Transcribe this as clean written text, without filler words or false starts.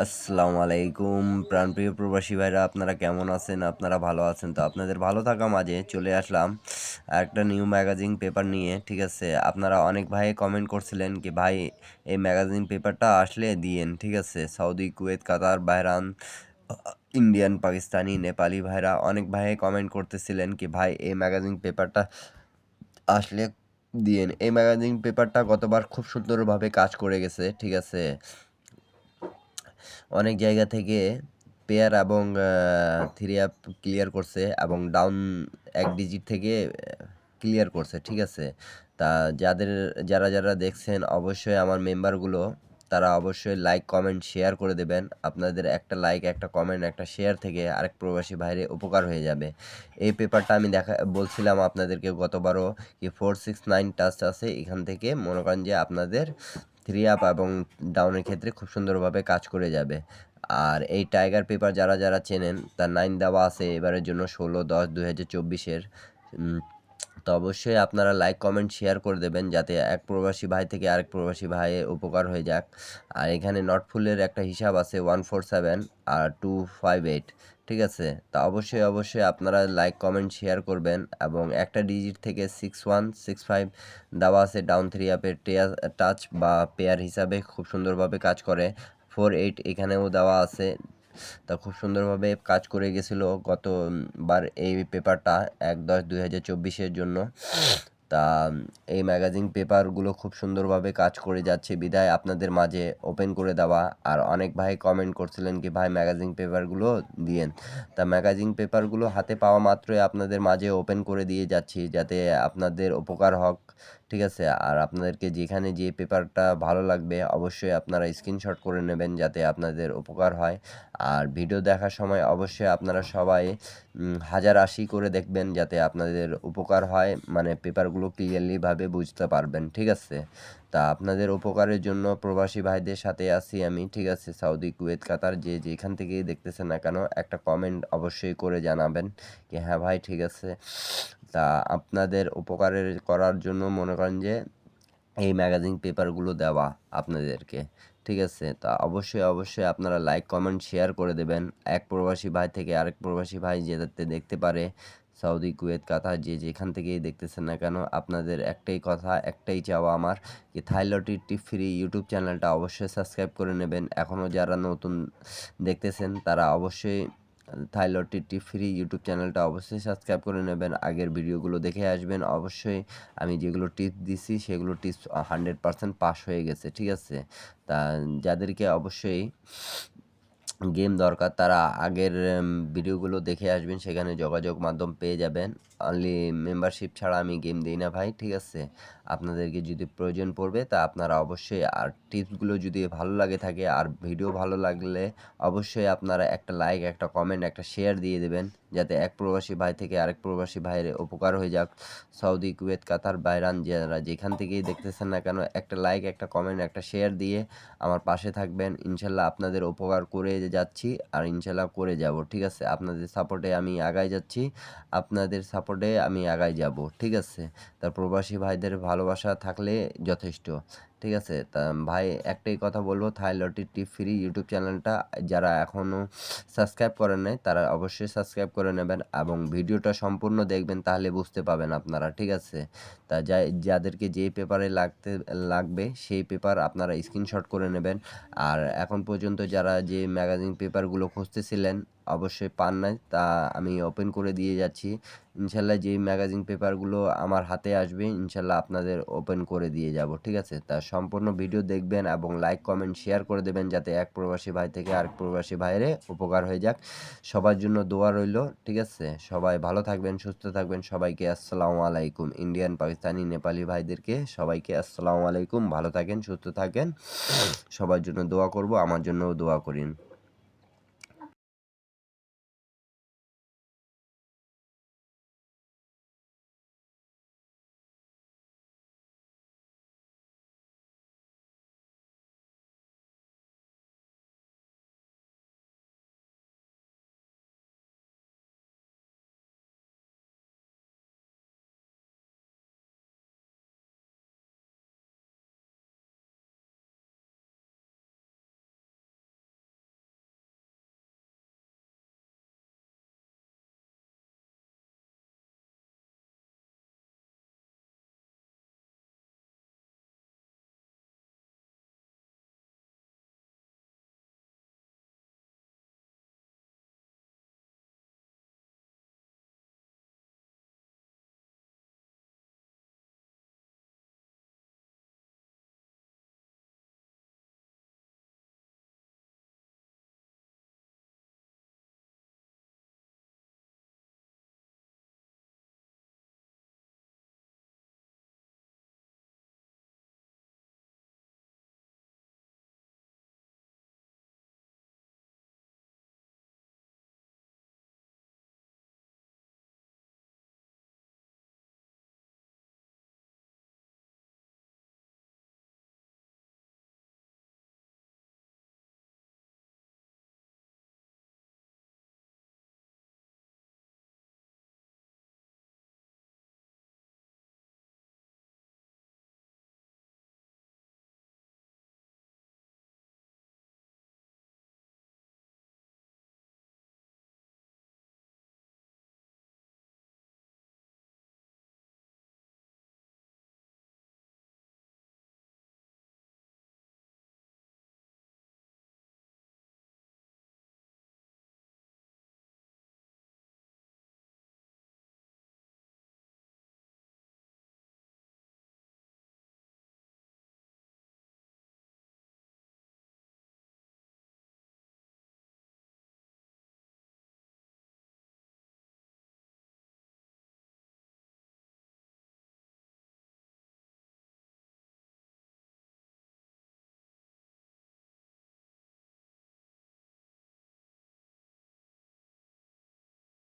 আসসালামু আলাইকুম প্রাণপ্রিয় প্রবাসী ভাইরা, আপনারা কেমন আছেন? আপনারা ভালো আছেন তো? আপনাদের ভালো থাকা মাঝে চলে আসলাম একটা নিউ ম্যাগাজিন পেপার নিয়ে। ঠিক আছে, আপনারা অনেক ভাই কমেন্ট করছিলেন কি ভাই এই ম্যাগাজিন পেপারটা আসলে দিয়েন। ঠিক আছে, সৌদি, কুয়েত, কাতার, বাহরান, ইন্ডিয়ান, পাকিস্তানি, নেপালি ভাইরা অনেক ভাই কমেন্ট করতেছিলেন কি ভাই এই ম্যাগাজিন পেপারটা আসলে দিয়েন। এই ম্যাগাজিন পেপারটা গতবার খুব সুন্দরভাবে কাজ করে গেছে। ঠিক আছে, অনেক জায়গা থেকে পেয়ার এবং থ্রি আপ ক্লিয়ার করছে এবং ডাউন এক ডিজিট থেকে ক্লিয়ার করছে। ঠিক আছে, তা যারা দেখছেন অবশ্যই আমার মেম্বারগুলো তারা অবশ্যই লাইক কমেন্ট শেয়ার করে দেবেন। আপনাদের একটা লাইক, একটা কমেন্ট, একটা শেয়ার থেকে আরেক প্রবাসী ভাইরে উপকার হয়ে যাবে। এই পেপারটা আমি বলছিলাম আপনাদেরকে গতবারও কি 469 টাচ আছে, এখান থেকে মনে করেন যে আপনাদের থ্রি আপ এবং ডাউনের ক্ষেত্রে খুব সুন্দরভাবে কাজ করে যাবে। আর এই টাইগার পেপার যারা চেনেন তার 9 দেওয়া আছে এবারের জন্য 16/10/2024-এর। তো অবশ্যই আপনারা লাইক কমেন্ট শেয়ার করে দেবেন যাতে এক প্রবাসী ভাই থেকে আরেক প্রবাসী ভাইয়ের উপকার হয়ে যাক। আর এখানে নট ফুলের একটা হিসাব আছে 147 আর 258। ঠিক আছে, তা অবশ্যই আপনারা লাইক কমেন্ট শেয়ার করবেন এবং একটা ডিজিট থেকে 6165 দেওয়া আছে ডাউন থ্রি আপের টাচ বা পেয়ার হিসাবে খুব সুন্দরভাবে কাজ করে। 48 এখানেও দেওয়া আছে, তা খুব সুন্দরভাবে কাজ করে গেছিল গতবার এই পেপারটা 1/10/2024-এর জন্য। তা এই ম্যাগাজিন পেপারগুলো খুব সুন্দরভাবে কাজ করে যাচ্ছে বিদায় আপনাদের মাঝে ওপেন করে দেওয়া। আর অনেক ভাই কমেন্ট করছিলেন কি ভাই ম্যাগাজিন পেপারগুলো দিয়েন। তা ম্যাগাজিন পেপারগুলো হাতে পাওয়া মাত্রই আপনাদের মাঝে ওপেন করে দিয়ে যাচ্ছি যাতে আপনাদের উপকার হোক। ঠিক আছে, আর আপনাদেরকে যেখানে যে পেপারটা ভালো লাগবে অবশ্যই আপনারা স্ক্রিনশট করে নেবেন যাতে আপনাদের উপকার হয়। আর ভিডিও দেখার সময় অবশ্যই আপনারা সবাই 1080 করে দেখবেন যাতে আপনাদের উপকার হয়, মানে পেপারগুলো ক্লিয়ারলিভাবে বুঝতে পারবেন। ঠিক আছে, তা আপনাদের উপকারের জন্য প্রবাসী ভাইদের সাথে আছি আমি। ঠিক আছে, সৌদি, কুয়েত, কাতার যেখান থেকেই দেখতেছেন না কেন একটা কমেন্ট অবশ্যই করে জানাবেন কি হ্যাঁ ভাই ঠিক আছে। তা আপনাদের উপকারের করার জন্য মনে করেন যে এই ম্যাগাজিন পেপারগুলো দেওয়া আপনাদেরকে। ঠিক আছে, তা অবশ্যই আপনারা লাইক কমেন্ট শেয়ার করে দেবেন এক প্রবাসী ভাই থেকে আরেক প্রবাসী ভাই যাতে দেখতে পারে। সৌদি, কুয়েত, কাতার যেখান থেকেই দেখতেছেন না কেন আপনাদের একটাই কথা, একটাই চাওয়া আমার কি থাইলটি টিপ ফ্রি ইউটিউব চ্যানেলটা অবশ্যই সাবস্ক্রাইব করে নেবেন। এখনও যারা নতুন দেখতেছেন তারা অবশ্যই থাইলটি টিপ ফ্রি ইউটিউব চ্যানেলটা অবশ্যই সাবস্ক্রাইব করে নেবেন। আগের ভিডিওগুলো দেখে আসবেন। অবশ্যই আমি যেগুলো টিপস দিছি সেগুলো টিপস 100% পাস হয়ে গেছে। ঠিক আছে, তা যাদেরকে অবশ্যই গেম দরকার তারা আগের ভিডিওগুলো দেখে আসবেন, সেখানে যোগাযোগ মাধ্যম পেয়ে যাবেন। অনলি মেম্বারশিপ ছাড়া আমি গেম দিই না ভাই। ঠিক আছে, আপনাদেরকে যদি প্রয়োজন পড়বে তা আপনারা অবশ্যই, আর টিপসগুলো যদি ভালো লাগে থাকে আর ভিডিও ভালো লাগলে অবশ্যই আপনারা একটা লাইক, একটা কমেন্ট, একটা শেয়ার দিয়ে দেবেন যাতে এক প্রবাসী ভাই থেকে আরেক প্রবাসী ভাইয়ের উপকার হয়ে যাক। সৌদি, কুয়েত, কাতার, বাহরান যারা যেখান থেকেই দেখতেছেন না কেন একটা লাইক, একটা কমেন্ট, একটা শেয়ার দিয়ে আমার পাশে থাকবেন। ইনশাল্লাহ আপনাদের উপকার করে যাচ্ছি আর ইনশাল্লাহ করে যাব। ঠিক আছে, আপনাদের সাপোর্টে আমি আগাই যাচ্ছি, আপনাদের সাপোর্টে আমি আগাই যাব। ঠিক আছে, তার প্রবাসী ভাইদের ভালোবাসা থাকলে যথেষ্ট। ঠিক আছে, তা ভাই একটাই কথা বলবো, থাইলটি টিপ ফ্রি ইউটিউব চ্যানেলটা যারা এখনও সাবস্ক্রাইব করেন নাই তারা অবশ্যই সাবস্ক্রাইব করে নেবেন এবং ভিডিওটা সম্পূর্ণ দেখবেন, তাহলে বুঝতে পাবেন আপনারা। ঠিক আছে, তা যাদেরকে যে পেপারে লাগবে সেই পেপার আপনারা স্ক্রিনশট করে নেবেন। আর এখন পর্যন্ত যারা যে ম্যাগাজিন পেপারগুলো খুঁজতেছিলেন অবশ্যই পান নাই, তা আমি ওপেন করে দিয়ে যাচ্ছি। ইনশাল্লাহ যেই ম্যাগাজিন পেপারগুলো আমার হাতে আসবে ইনশাল্লাহ আপনাদের ওপেন করে দিয়ে যাব। ঠিক আছে, তা সম্পূর্ণ ভিডিও দেখবেন এবং লাইক কমেন্ট শেয়ার করে দেবেন যাতে এক প্রবাসী ভাই থেকে আরেক প্রবাসী ভাইয়ের উপকার হয়ে যাক। সবার জন্য দোয়া রইল। ঠিক আছে, সবাই ভালো থাকবেন, সুস্থ থাকবেন। সবাইকে আসসালামু আলাইকুম। ইন্ডিয়ান, পাকিস্তানি, নেপালি ভাইদেরকে সবাইকে আসসালামু আলাইকুম। ভালো থাকেন, সুস্থ থাকেন। সবার জন্য দোয়া করব, আমার জন্যও দোয়া করিন।